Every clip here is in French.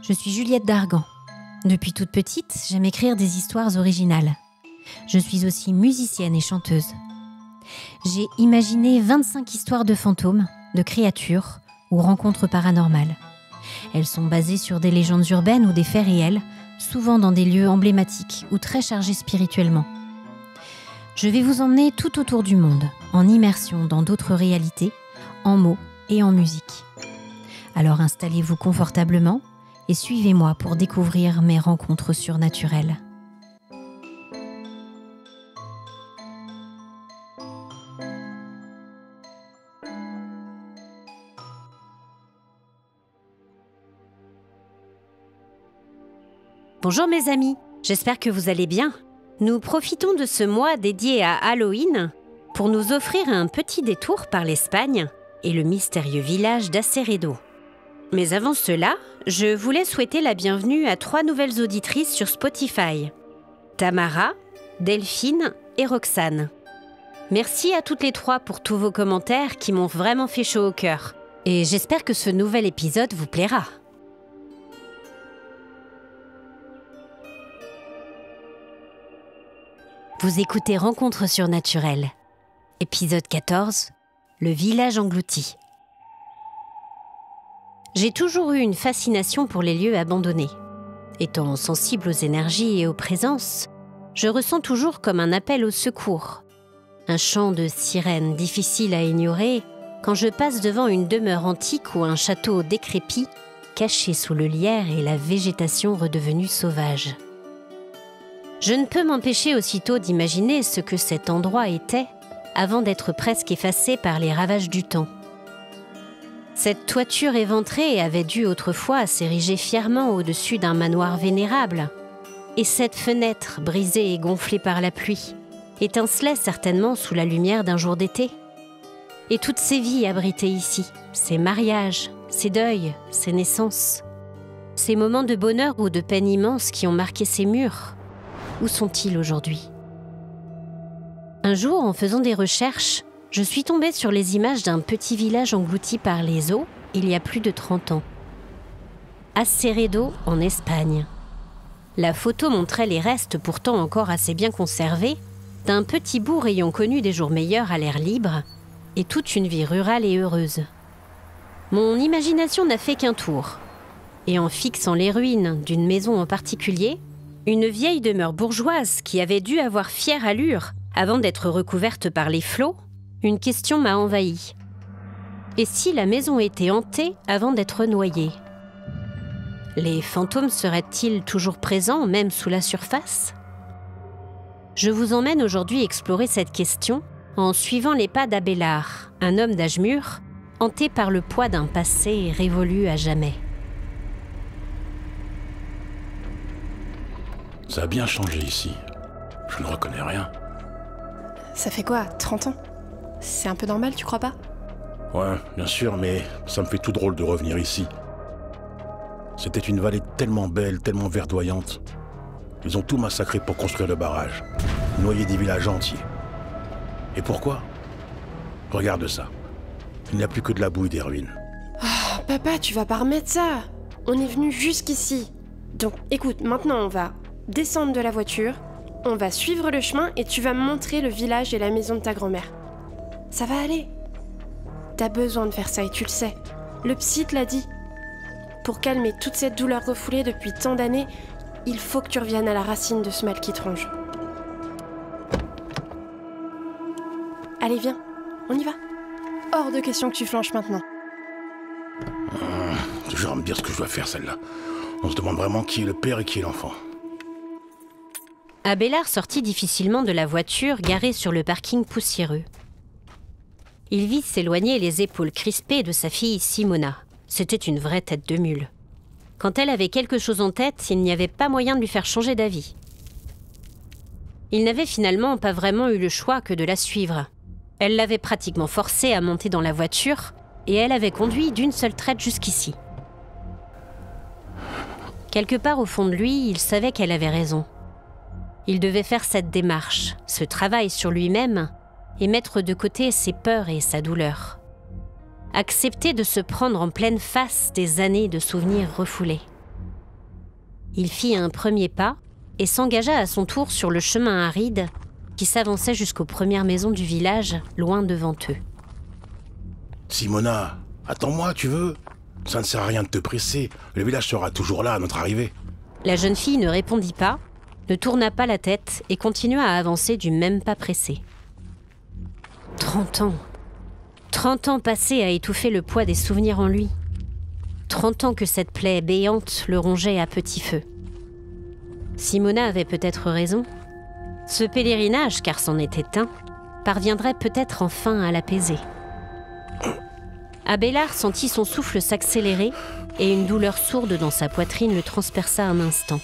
Je suis Juliette Dargan. Depuis toute petite, j'aime écrire des histoires originales. Je suis aussi musicienne et chanteuse. J'ai imaginé 25 histoires de fantômes, de créatures ou rencontres paranormales. Elles sont basées sur des légendes urbaines ou des faits réels, souvent dans des lieux emblématiques ou très chargés spirituellement. Je vais vous emmener tout autour du monde, en immersion dans d'autres réalités, en mots et en musique. Alors installez-vous confortablement et suivez-moi pour découvrir mes rencontres surnaturelles. Bonjour mes amis, j'espère que vous allez bien. Nous profitons de ce mois dédié à Halloween pour nous offrir un petit détour par l'Espagne et le mystérieux village d'Aceredo. Mais avant cela, je voulais souhaiter la bienvenue à 3 nouvelles auditrices sur Spotify. Tamara, Delphine et Roxane. Merci à toutes les 3 pour tous vos commentaires qui m'ont vraiment fait chaud au cœur. Et j'espère que ce nouvel épisode vous plaira. Vous écoutez Rencontres surnaturelles, épisode 14, le village englouti. J'ai toujours eu une fascination pour les lieux abandonnés. Étant sensible aux énergies et aux présences, je ressens toujours comme un appel au secours. Un chant de sirène difficile à ignorer quand je passe devant une demeure antique ou un château décrépit, caché sous le lierre et la végétation redevenue sauvage. Je ne peux m'empêcher aussitôt d'imaginer ce que cet endroit était avant d'être presque effacé par les ravages du temps. Cette toiture éventrée avait dû autrefois s'ériger fièrement au-dessus d'un manoir vénérable, et cette fenêtre brisée et gonflée par la pluie étincelait certainement sous la lumière d'un jour d'été. Et toutes ces vies abritées ici, ces mariages, ces deuils, ces naissances, ces moments de bonheur ou de peine immense qui ont marqué ces murs, où sont-ils aujourd'hui ? Un jour, en faisant des recherches, je suis tombée sur les images d'un petit village englouti par les eaux il y a plus de 30 ans. Aceredo, en Espagne. La photo montrait les restes, pourtant encore assez bien conservés, d'un petit bourg ayant connu des jours meilleurs à l'air libre et toute une vie rurale et heureuse. Mon imagination n'a fait qu'un tour. Et en fixant les ruines d'une maison en particulier, une vieille demeure bourgeoise qui avait dû avoir fière allure avant d'être recouverte par les flots, une question m'a envahi. Et si la maison était hantée avant d'être noyée ? Les fantômes seraient-ils toujours présents, même sous la surface ? Je vous emmène aujourd'hui explorer cette question en suivant les pas d'Abélard, un homme d'âge mûr, hanté par le poids d'un passé révolu à jamais. Ça a bien changé ici. Je ne reconnais rien. Ça fait quoi, 30 ans ? C'est un peu normal, tu crois pas ? Ouais, bien sûr, mais ça me fait tout drôle de revenir ici. C'était une vallée tellement belle, tellement verdoyante. Ils ont tout massacré pour construire le barrage, noyer des villages entiers. Et pourquoi ? Regarde ça. Il n'y a plus que de la boue et des ruines. Oh, papa, tu vas pas remettre ça. On est venu jusqu'ici. Donc, écoute, maintenant on va descendre de la voiture, on va suivre le chemin et tu vas me montrer le village et la maison de ta grand-mère. Ça va aller. T'as besoin de faire ça et tu le sais. Le psy te l'a dit. Pour calmer toute cette douleur refoulée depuis tant d'années, il faut que tu reviennes à la racine de ce mal qui te ronge. Allez, viens, on y va. Hors de question que tu flanches maintenant. Toujours à me dire ce que je dois faire, celle-là. On se demande vraiment qui est le père et qui est l'enfant. Abélard sortit difficilement de la voiture garée sur le parking poussiéreux. Il vit s'éloigner les épaules crispées de sa fille Simona. C'était une vraie tête de mule. Quand elle avait quelque chose en tête, il n'y avait pas moyen de lui faire changer d'avis. Il n'avait finalement pas vraiment eu le choix que de la suivre. Elle l'avait pratiquement forcée à monter dans la voiture et elle avait conduit d'une seule traite jusqu'ici. Quelque part au fond de lui, il savait qu'elle avait raison. Il devait faire cette démarche, ce travail sur lui-même et mettre de côté ses peurs et sa douleur. Accepter de se prendre en pleine face des années de souvenirs refoulés. Il fit un premier pas et s'engagea à son tour sur le chemin aride qui s'avançait jusqu'aux premières maisons du village, loin devant eux. « Simona, attends-moi, tu veux? Ça ne sert à rien de te presser. Le village sera toujours là à notre arrivée. » La jeune fille ne répondit pas, ne tourna pas la tête et continua à avancer du même pas pressé. 30 ans. 30 ans passés à étouffer le poids des souvenirs en lui. 30 ans que cette plaie béante le rongeait à petit feu. Simona avait peut-être raison. Ce pèlerinage, car c'en était un, parviendrait peut-être enfin à l'apaiser. Abélard sentit son souffle s'accélérer et une douleur sourde dans sa poitrine le transperça un instant.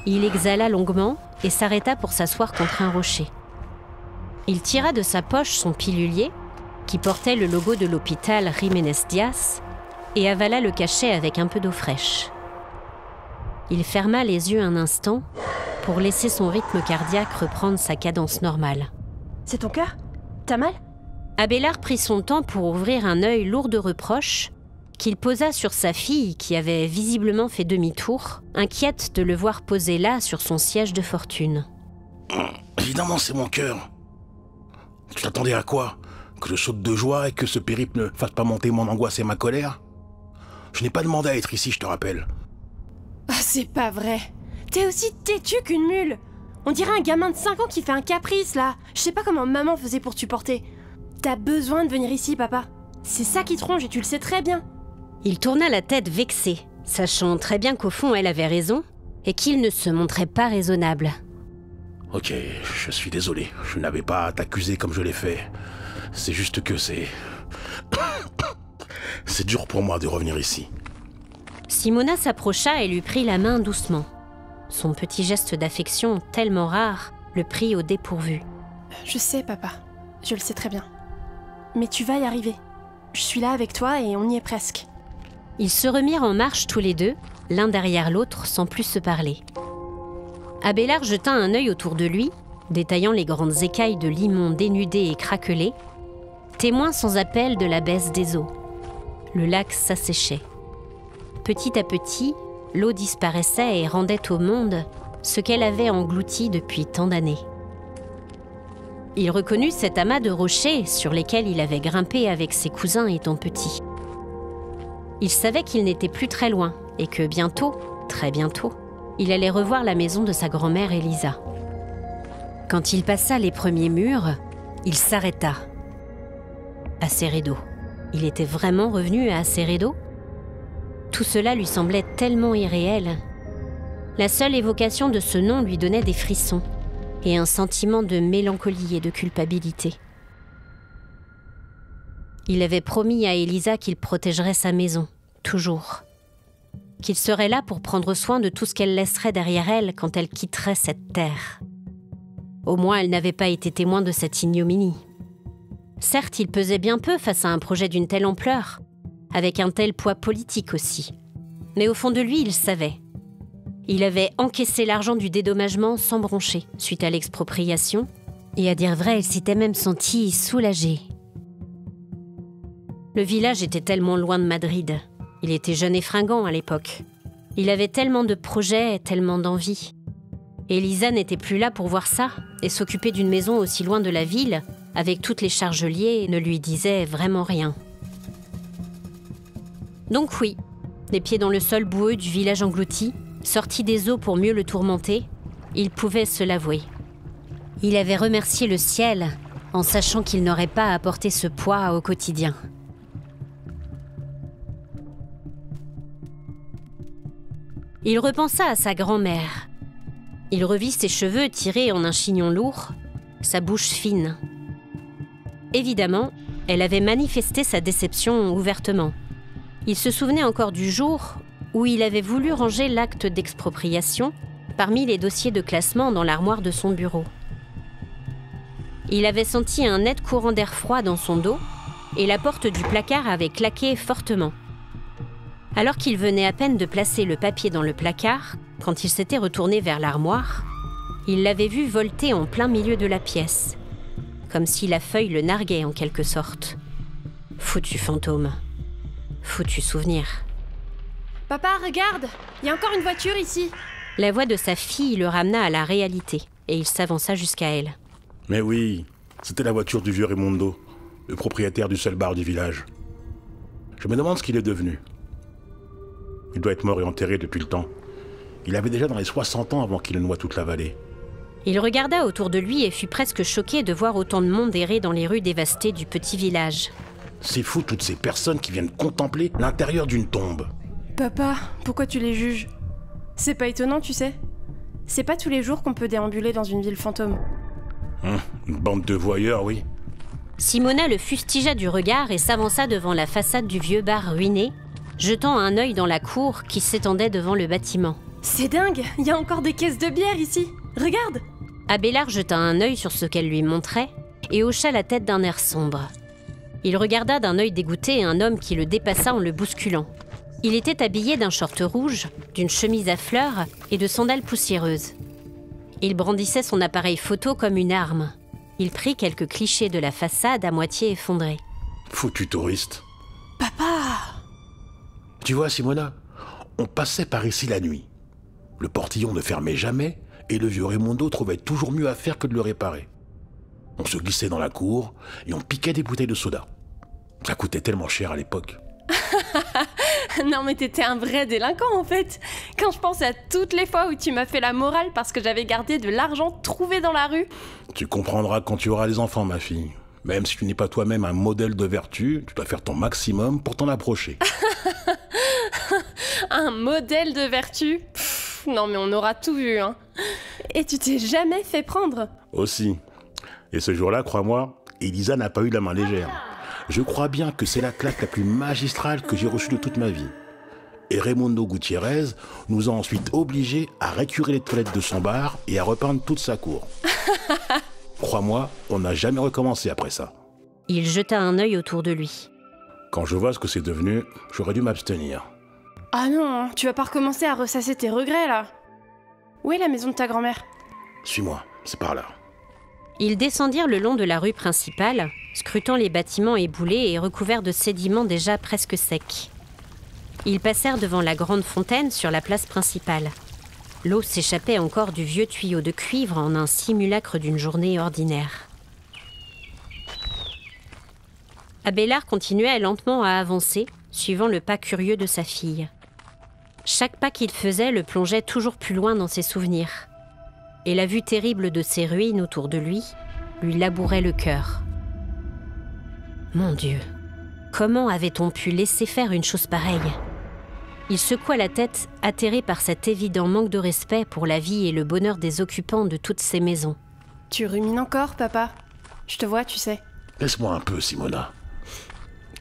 Il exhala longuement et s'arrêta pour s'asseoir contre un rocher. Il tira de sa poche son pilulier, qui portait le logo de l'hôpital Jiménez Diaz, et avala le cachet avec un peu d'eau fraîche. Il ferma les yeux un instant pour laisser son rythme cardiaque reprendre sa cadence normale. « C'est ton cœur? T'as mal ?» Abélard prit son temps pour ouvrir un œil lourd de reproches qu'il posa sur sa fille qui avait visiblement fait demi-tour, inquiète de le voir poser là sur son siège de fortune. Évidemment, c'est mon cœur. Tu t'attendais à quoi? Que je saute de joie et que ce périple ne fasse pas monter mon angoisse et ma colère? Je n'ai pas demandé à être ici, je te rappelle. Ah, c'est pas vrai. T'es aussi têtu qu'une mule. On dirait un gamin de 5 ans qui fait un caprice, là. Je sais pas comment maman faisait pour te supporter. T'as besoin de venir ici, papa. C'est ça qui te ronge et tu le sais très bien. Il tourna la tête vexé, sachant très bien qu'au fond elle avait raison et qu'il ne se montrait pas raisonnable. Ok, je suis désolé. Je n'avais pas à t'accuser comme je l'ai fait. C'est juste que c'est... c'est dur pour moi de revenir ici. Simona s'approcha et lui prit la main doucement. Son petit geste d'affection, tellement rare, le prit au dépourvu. Je sais, papa. Je le sais très bien. Mais tu vas y arriver. Je suis là avec toi et on y est presque. Ils se remirent en marche tous les deux, l'un derrière l'autre, sans plus se parler. Abélard jeta un œil autour de lui, détaillant les grandes écailles de limon dénudées et craquelées, témoin sans appel de la baisse des eaux. Le lac s'asséchait. Petit à petit, l'eau disparaissait et rendait au monde ce qu'elle avait englouti depuis tant d'années. Il reconnut cet amas de rochers sur lesquels il avait grimpé avec ses cousins étant petit. Il savait qu'il n'était plus très loin et que bientôt, très bientôt, il allait revoir la maison de sa grand-mère Elisa. Quand il passa les premiers murs, il s'arrêta. Aceredo. Il était vraiment revenu à Aceredo? Tout cela lui semblait tellement irréel. La seule évocation de ce nom lui donnait des frissons et un sentiment de mélancolie et de culpabilité. Il avait promis à Elisa qu'il protégerait sa maison, toujours. Qu'il serait là pour prendre soin de tout ce qu'elle laisserait derrière elle quand elle quitterait cette terre. Au moins, elle n'avait pas été témoin de cette ignominie. Certes, il pesait bien peu face à un projet d'une telle ampleur, avec un tel poids politique aussi. Mais au fond de lui, il savait. Il avait encaissé l'argent du dédommagement sans broncher, suite à l'expropriation, et à dire vrai, il s'était même senti soulagé. Le village était tellement loin de Madrid. Il était jeune et fringant à l'époque. Il avait tellement de projets, tellement d'envie. Elisa n'était plus là pour voir ça, et s'occuper d'une maison aussi loin de la ville, avec toutes les charges liées, ne lui disait vraiment rien. Donc oui, les pieds dans le sol boueux du village englouti, sorti des eaux pour mieux le tourmenter, il pouvait se l'avouer. Il avait remercié le ciel en sachant qu'il n'aurait pas à porter ce poids au quotidien. Il repensa à sa grand-mère. Il revit ses cheveux tirés en un chignon lourd, sa bouche fine. Évidemment, elle avait manifesté sa déception ouvertement. Il se souvenait encore du jour où il avait voulu ranger l'acte d'expropriation parmi les dossiers de classement dans l'armoire de son bureau. Il avait senti un net courant d'air froid dans son dos et la porte du placard avait claqué fortement. Alors qu'il venait à peine de placer le papier dans le placard, quand il s'était retourné vers l'armoire, il l'avait vu volter en plein milieu de la pièce, comme si la feuille le narguait en quelque sorte. Foutu fantôme. Foutu souvenir. Papa, regarde! Il y a encore une voiture ici. La voix de sa fille le ramena à la réalité, et il s'avança jusqu'à elle. Mais oui, c'était la voiture du vieux Raimondo, le propriétaire du seul bar du village. Je me demande ce qu'il est devenu. Il doit être mort et enterré depuis le temps. Il avait déjà dans les 60 ans avant qu'il ne noie toute la vallée. Il regarda autour de lui et fut presque choqué de voir autant de monde errer dans les rues dévastées du petit village. C'est fou toutes ces personnes qui viennent contempler l'intérieur d'une tombe. Papa, pourquoi tu les juges? C'est pas étonnant, tu sais. C'est pas tous les jours qu'on peut déambuler dans une ville fantôme. Une bande de voyeurs, oui. Simona le fustigea du regard et s'avança devant la façade du vieux bar ruiné, jetant un œil dans la cour qui s'étendait devant le bâtiment. C'est dingue, il y a encore des caisses de bière ici. Regarde! Abélard jeta un œil sur ce qu'elle lui montrait et hocha la tête d'un air sombre. Il regarda d'un œil dégoûté un homme qui le dépassa en le bousculant. Il était habillé d'un short rouge, d'une chemise à fleurs et de sandales poussiéreuses. Il brandissait son appareil photo comme une arme. Il prit quelques clichés de la façade à moitié effondrés. Foutu touriste. Papa! Tu vois, Simona, on passait par ici la nuit. Le portillon ne fermait jamais et le vieux Raimondo trouvait toujours mieux à faire que de le réparer. On se glissait dans la cour et on piquait des bouteilles de soda. Ça coûtait tellement cher à l'époque. Non mais t'étais un vrai délinquant en fait. Quand je pense à toutes les fois où tu m'as fait la morale parce que j'avais gardé de l'argent trouvé dans la rue. Tu comprendras quand tu auras des enfants, ma fille. Même si tu n'es pas toi-même un modèle de vertu, tu dois faire ton maximum pour t'en approcher. Un modèle de vertu? Pff, non mais on aura tout vu, hein. Et tu t'es jamais fait prendre? Aussi. Et ce jour-là, crois-moi, Elisa n'a pas eu la main légère. Je crois bien que c'est la claque la plus magistrale que j'ai reçue de toute ma vie. Et Raimondo Gutiérrez nous a ensuite obligés à récurer les toilettes de son bar et à repeindre toute sa cour. Crois-moi, on n'a jamais recommencé après ça. Il jeta un œil autour de lui. Quand je vois ce que c'est devenu, j'aurais dû m'abstenir. Ah non, tu vas pas recommencer à ressasser tes regrets là. Où est la maison de ta grand-mère? Suis-moi, c'est par là. Ils descendirent le long de la rue principale, scrutant les bâtiments éboulés et recouverts de sédiments déjà presque secs. Ils passèrent devant la grande fontaine sur la place principale. L'eau s'échappait encore du vieux tuyau de cuivre en un simulacre d'une journée ordinaire. Abélard continuait lentement à avancer, suivant le pas curieux de sa fille. Chaque pas qu'il faisait le plongeait toujours plus loin dans ses souvenirs. Et la vue terrible de ces ruines autour de lui labourait le cœur. Mon Dieu, comment avait-on pu laisser faire une chose pareille? Il secoua la tête, atterré par cet évident manque de respect pour la vie et le bonheur des occupants de toutes ces maisons. Tu rumines encore, papa? Je te vois, tu sais. Laisse-moi un peu, Simona.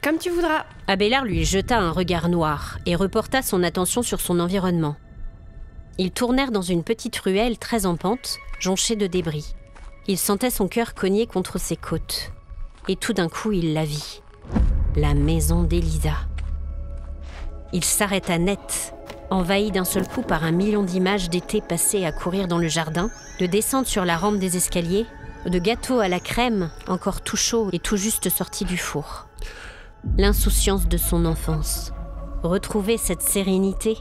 Comme tu voudras. Abélard lui jeta un regard noir et reporta son attention sur son environnement. Ils tournèrent dans une petite ruelle très en pente, jonchée de débris. Il sentait son cœur cogner contre ses côtes. Et tout d'un coup, il la vit. La maison d'Elisa. Il s'arrêta net, envahi d'un seul coup par 1 million d'images d'été passées à courir dans le jardin, de descente sur la rampe des escaliers, de gâteaux à la crème, encore tout chaud et tout juste sortis du four. L'insouciance de son enfance. Retrouver cette sérénité,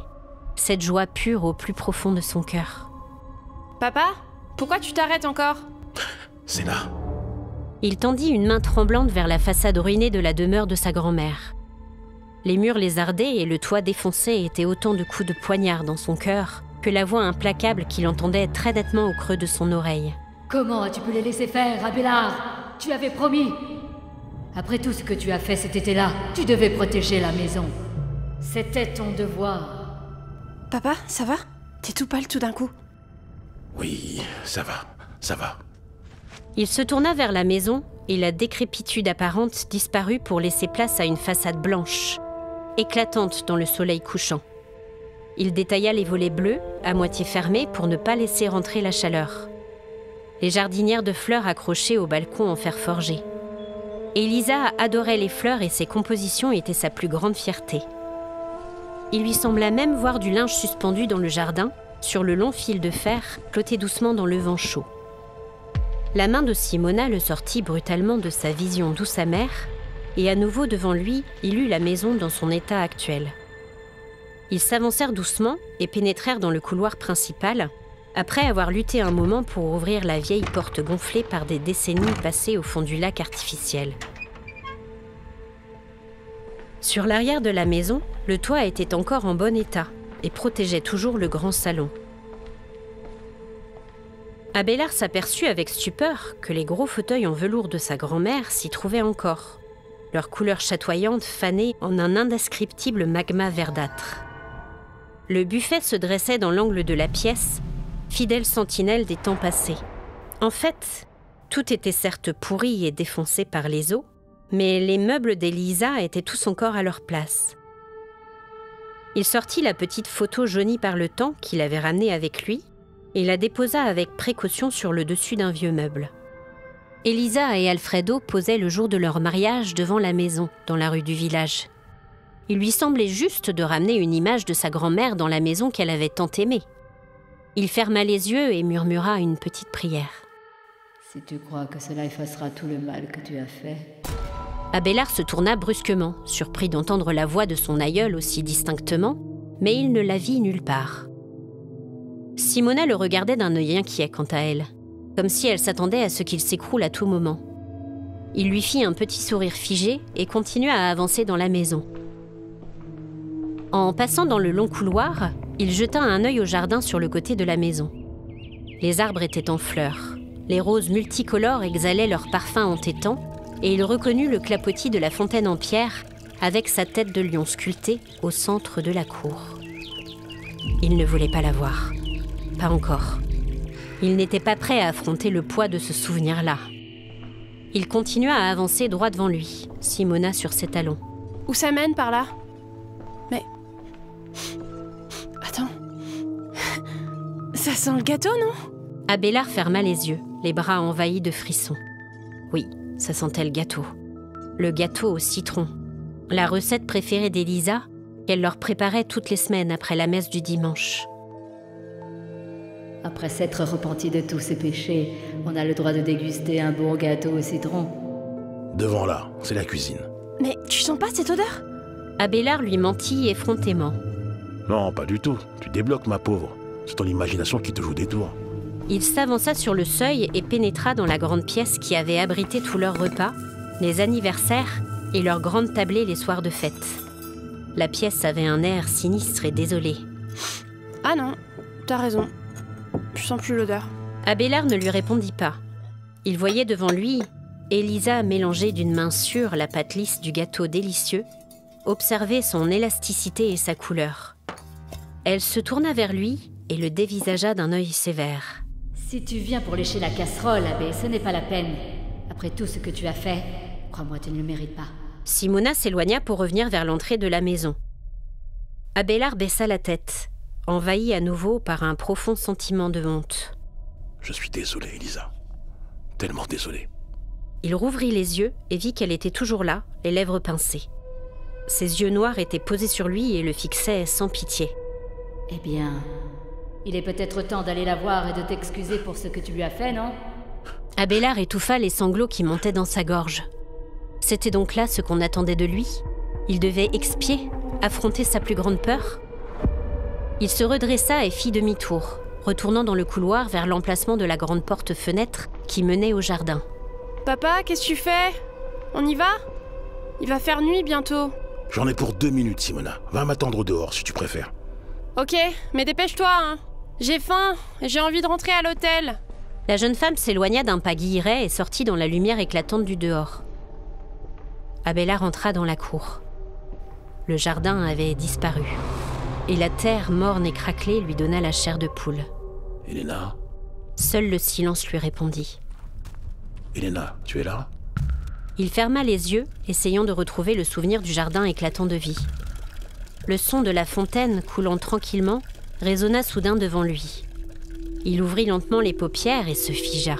cette joie pure au plus profond de son cœur. Papa, pourquoi tu t'arrêtes encore? C'est là. Il tendit une main tremblante vers la façade ruinée de la demeure de sa grand-mère. Les murs lézardés et le toit défoncé étaient autant de coups de poignard dans son cœur que la voix implacable qu'il entendait très nettement au creux de son oreille. Comment as-tu pu les laisser faire, Abélard? Tu avais promis. Après tout ce que tu as fait cet été-là, tu devais protéger la maison. C'était ton devoir. Papa, ça va? T'es tout pâle tout d'un coup. Oui, ça va, ça va. Il se tourna vers la maison et la décrépitude apparente disparut pour laisser place à une façade blanche, éclatante dans le soleil couchant. Il détailla les volets bleus, à moitié fermés pour ne pas laisser rentrer la chaleur. Les jardinières de fleurs accrochées au balcon en fer forgé. Elisa adorait les fleurs et ses compositions étaient sa plus grande fierté. Il lui sembla même voir du linge suspendu dans le jardin, sur le long fil de fer, flotter doucement dans le vent chaud. La main de Simona le sortit brutalement de sa vision douce amère, et à nouveau devant lui, il eut la maison dans son état actuel. Ils s'avancèrent doucement et pénétrèrent dans le couloir principal, après avoir lutté un moment pour ouvrir la vieille porte gonflée par des décennies passées au fond du lac artificiel. Sur l'arrière de la maison, le toit était encore en bon état et protégeait toujours le grand salon. Abélard s'aperçut avec stupeur que les gros fauteuils en velours de sa grand-mère s'y trouvaient encore, leur couleur chatoyante fanée en un indescriptible magma verdâtre. Le buffet se dressait dans l'angle de la pièce, fidèle sentinelle des temps passés. En fait, tout était certes pourri et défoncé par les eaux, mais les meubles d'Elisa étaient tous encore à leur place. Il sortit la petite photo jaunie par le temps qu'il avait ramenée avec lui et la déposa avec précaution sur le dessus d'un vieux meuble. Elisa et Alfredo posaient le jour de leur mariage devant la maison, dans la rue du village. Il lui semblait juste de ramener une image de sa grand-mère dans la maison qu'elle avait tant aimée. Il ferma les yeux et murmura une petite prière. « Si tu crois que cela effacera tout le mal que tu as fait... » Abélard se tourna brusquement, surpris d'entendre la voix de son aïeul aussi distinctement, mais il ne la vit nulle part. Simona le regardait d'un œil inquiet quant à elle, comme si elle s'attendait à ce qu'il s'écroule à tout moment. Il lui fit un petit sourire figé et continua à avancer dans la maison. En passant dans le long couloir, il jeta un œil au jardin sur le côté de la maison. Les arbres étaient en fleurs, les roses multicolores exhalaient leur parfum entêtant, et il reconnut le clapotis de la fontaine en pierre avec sa tête de lion sculptée au centre de la cour. Il ne voulait pas la voir. Pas encore. Il n'était pas prêt à affronter le poids de ce souvenir-là. Il continua à avancer droit devant lui, Simona sur ses talons. Où ça mène par là? Mais... Attends... Ça sent le gâteau, non? Abélard ferma les yeux, les bras envahis de frissons. Oui, ça sentait le gâteau. Le gâteau au citron. La recette préférée d'Elisa, qu'elle leur préparait toutes les semaines après la messe du dimanche. Après s'être repenti de tous ses péchés, on a le droit de déguster un bon gâteau au citron. Devant là, c'est la cuisine. Mais tu sens pas cette odeur? Abélard lui mentit effrontément. Non, pas du tout. Tu débloques, ma pauvre. C'est ton imagination qui te joue des tours. Il s'avança sur le seuil et pénétra dans la grande pièce qui avait abrité tous leurs repas, les anniversaires et leurs grandes tablées les soirs de fête. La pièce avait un air sinistre et désolé. Ah non, t'as raison. Je sens plus l'odeur. Abélard ne lui répondit pas. Il voyait devant lui Elisa mélanger d'une main sûre la pâte lisse du gâteau délicieux, observer son élasticité et sa couleur. Elle se tourna vers lui et le dévisagea d'un œil sévère. Si tu viens pour lécher la casserole, Abbé, ce n'est pas la peine. Après tout ce que tu as fait, crois-moi, tu ne le mérites pas. Simona s'éloigna pour revenir vers l'entrée de la maison. Abélard baissa la tête, envahi à nouveau par un profond sentiment de honte. Je suis désolé, Elisa. Tellement désolé. Il rouvrit les yeux et vit qu'elle était toujours là, les lèvres pincées. Ses yeux noirs étaient posés sur lui et le fixaient sans pitié. Eh bien, il est peut-être temps d'aller la voir et de t'excuser pour ce que tu lui as fait, non? Abélard étouffa les sanglots qui montaient dans sa gorge. C'était donc là ce qu'on attendait de lui? Il devait expier, affronter sa plus grande peur? Il se redressa et fit demi-tour, retournant dans le couloir vers l'emplacement de la grande porte-fenêtre qui menait au jardin. Papa, qu'est-ce que tu fais? On y va? Il va faire nuit bientôt. J'en ai pour 2 minutes, Simona. Va m'attendre au dehors, si tu préfères. Ok, mais dépêche-toi, hein. J'ai faim et j'ai envie de rentrer à l'hôtel. La jeune femme s'éloigna d'un pas guilleret et sortit dans la lumière éclatante du dehors. Abélard entra dans la cour. Le jardin avait disparu, et la terre morne et craquelée lui donna la chair de poule. Elena? Seul le silence lui répondit. Elena, tu es là? Il ferma les yeux, essayant de retrouver le souvenir du jardin éclatant de vie. Le son de la fontaine coulant tranquillement résonna soudain devant lui. Il ouvrit lentement les paupières et se figea.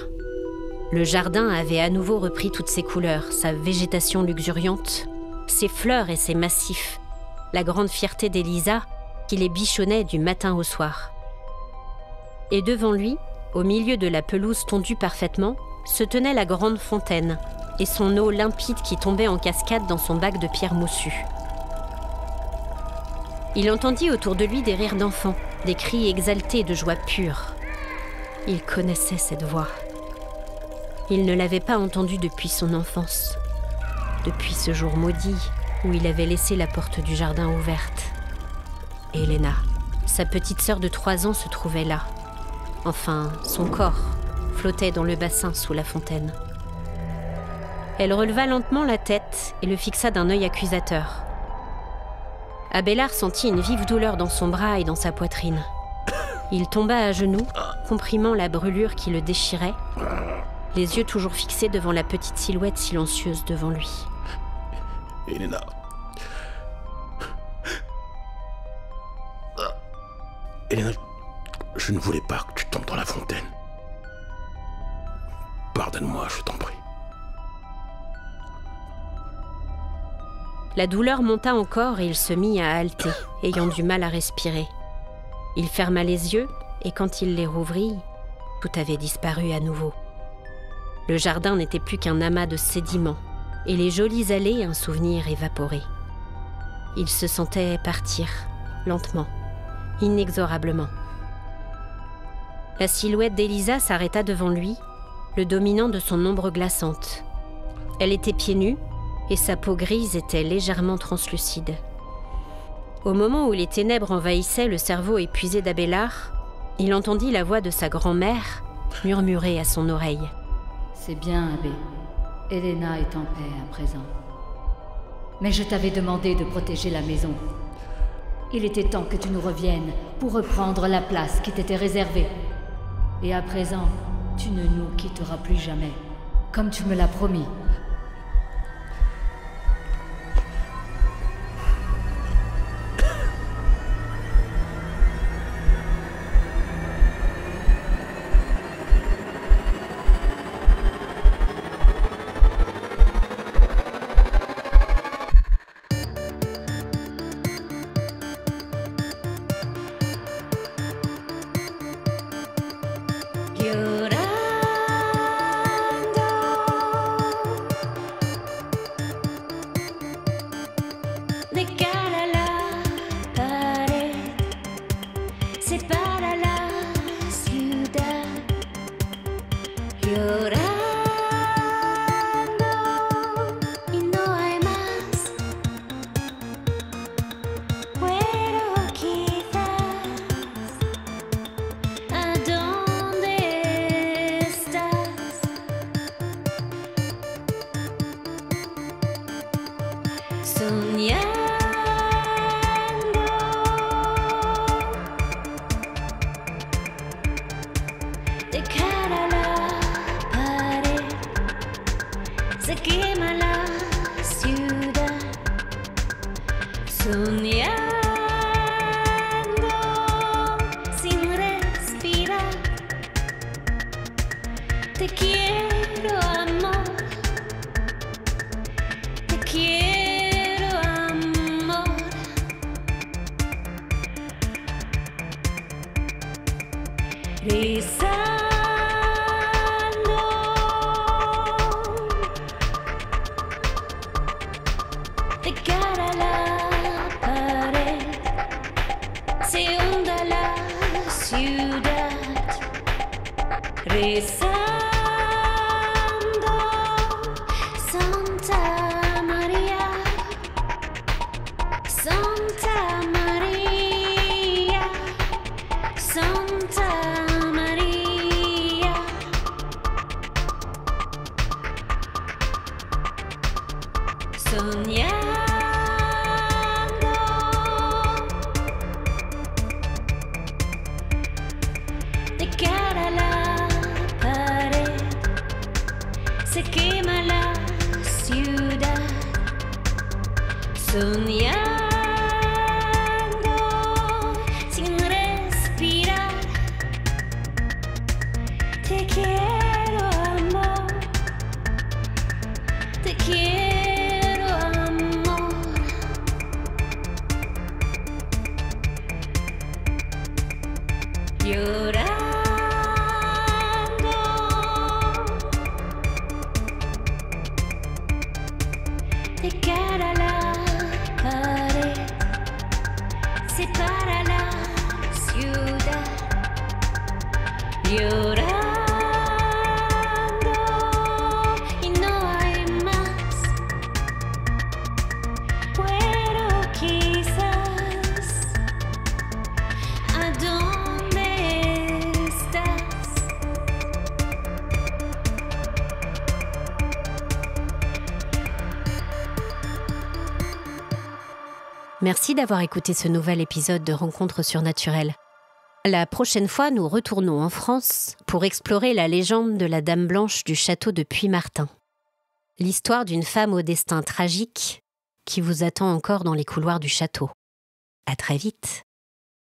Le jardin avait à nouveau repris toutes ses couleurs, sa végétation luxuriante, ses fleurs et ses massifs, la grande fierté d'Elisa qui les bichonnait du matin au soir. Et devant lui, au milieu de la pelouse tondue parfaitement, se tenait la grande fontaine et son eau limpide qui tombait en cascade dans son bac de pierre moussue. Il entendit autour de lui des rires d'enfants, des cris exaltés de joie pure. Il connaissait cette voix. Il ne l'avait pas entendue depuis son enfance, depuis ce jour maudit où il avait laissé la porte du jardin ouverte. Elena, sa petite sœur de 3 ans, se trouvait là. Enfin, son corps flottait dans le bassin sous la fontaine. Elle releva lentement la tête et le fixa d'un œil accusateur. Abélard sentit une vive douleur dans son bras et dans sa poitrine. Il tomba à genoux, comprimant la brûlure qui le déchirait, les yeux toujours fixés devant la petite silhouette silencieuse devant lui. Elena. Elena, je ne voulais pas que tu tombes dans la fontaine. Pardonne-moi, je t'en prie. La douleur monta encore et il se mit à halter, ayant du mal à respirer. Il ferma les yeux et quand il les rouvrit, tout avait disparu à nouveau. Le jardin n'était plus qu'un amas de sédiments et les jolies allées un souvenir évaporé. Il se sentait partir, lentement, inexorablement. La silhouette d'Elisa s'arrêta devant lui, le dominant de son ombre glaçante. Elle était pieds nus et sa peau grise était légèrement translucide. Au moment où les ténèbres envahissaient le cerveau épuisé d'Abélard, il entendit la voix de sa grand-mère murmurer à son oreille. « C'est bien, Abbé. Elena est en paix à présent. Mais je t'avais demandé de protéger la maison. Il était temps que tu nous reviennes pour reprendre la place qui t'était réservée. Et à présent, tu ne nous quitteras plus jamais, comme tu me l'as promis. » separa la ciudad. Llorando y no hay más. Pero quizás, ¿a dónde estás? Merci d'avoir écouté ce nouvel épisode de Rencontres surnaturelles. La prochaine fois, nous retournons en France pour explorer la légende de la Dame Blanche du château de Puy-Martin. L'histoire d'une femme au destin tragique qui vous attend encore dans les couloirs du château. À très vite.